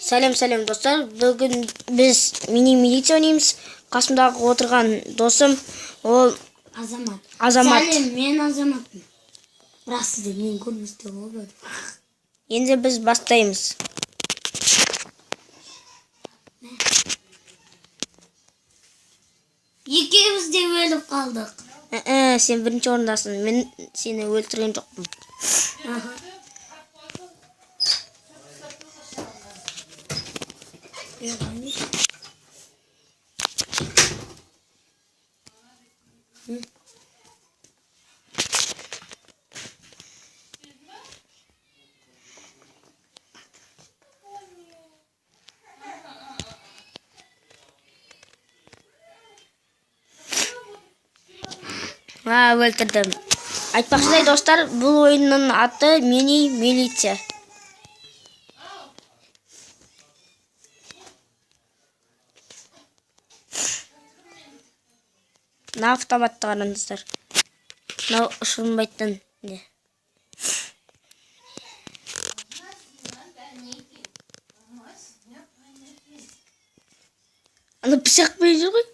Сәлем достар. Бүгін біз мини-милиция ойнаймыз. Қасымдағы отырған досым ол Азамат. Азамат. Мен Азаматпын. Бірақ сізде мен көрместе болды. Енді біз бастаймыз. Екеуміз де өліп қалдық. Сен бірінші орындасың. Мен сені өлтірген жоқпын. Өлтірдім. Айтпақшыдай достар, бұл ойынның аты мини-милиция. Мына автоматты қараңыздар. Мынау ұшырылмайтын не. Аны пышақ беріп жүр ғой.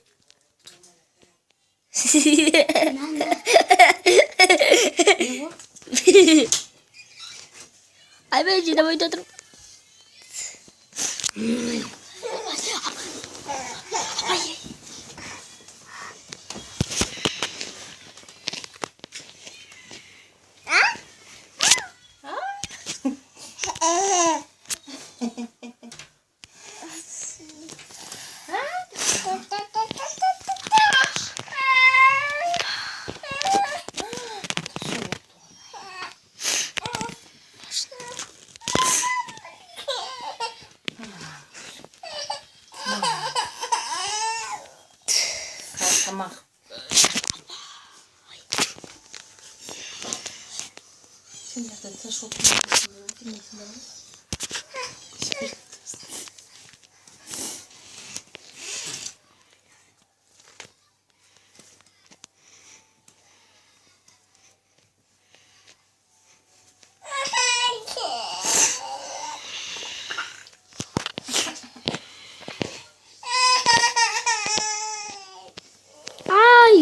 Ай, мен жинап ойда тұрмын. Tamam. Şimdi de taş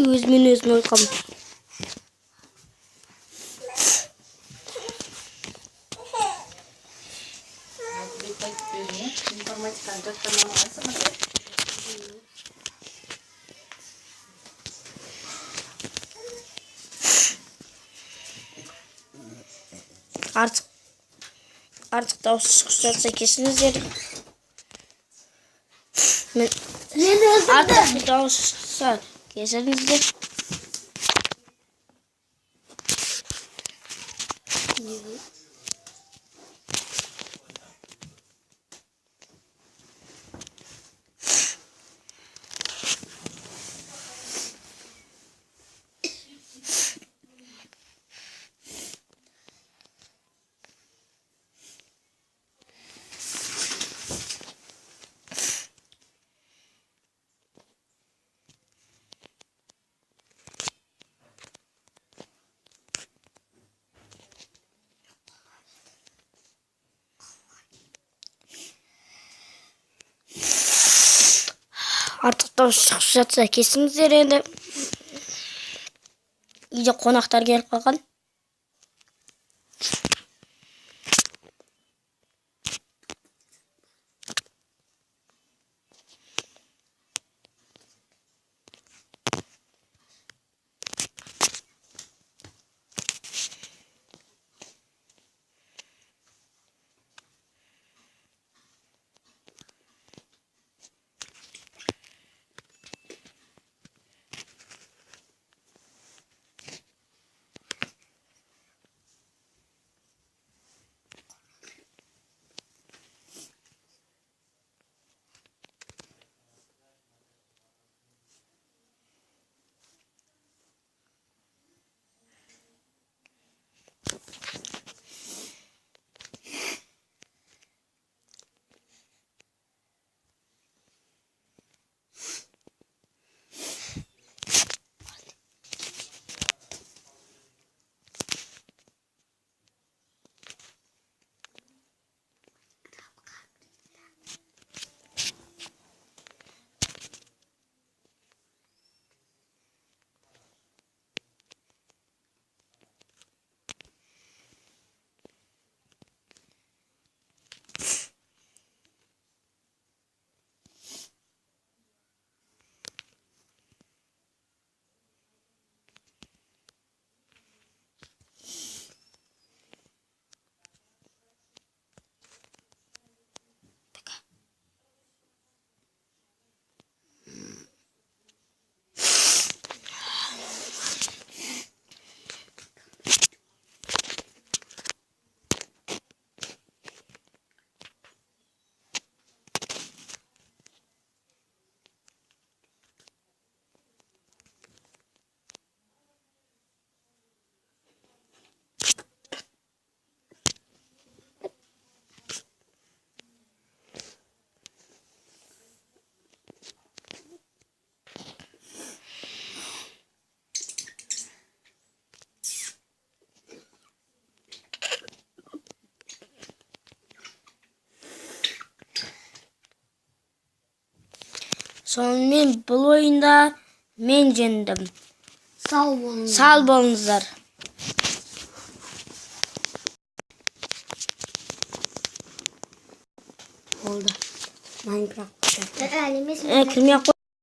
Өзімен өзін ойқам. Artık dауыс шықса кесіңіздер. Artık dауыс шықса кесіңіздер. Artık dауыс шығып жатса кесіңіздер енді. Үйде қонақтар келіп қалған. Сонымен бұл ойында мен жеңдім. Sağ olun. Сау болыңыздар. Oldu. Minecraft. Кірмей ақ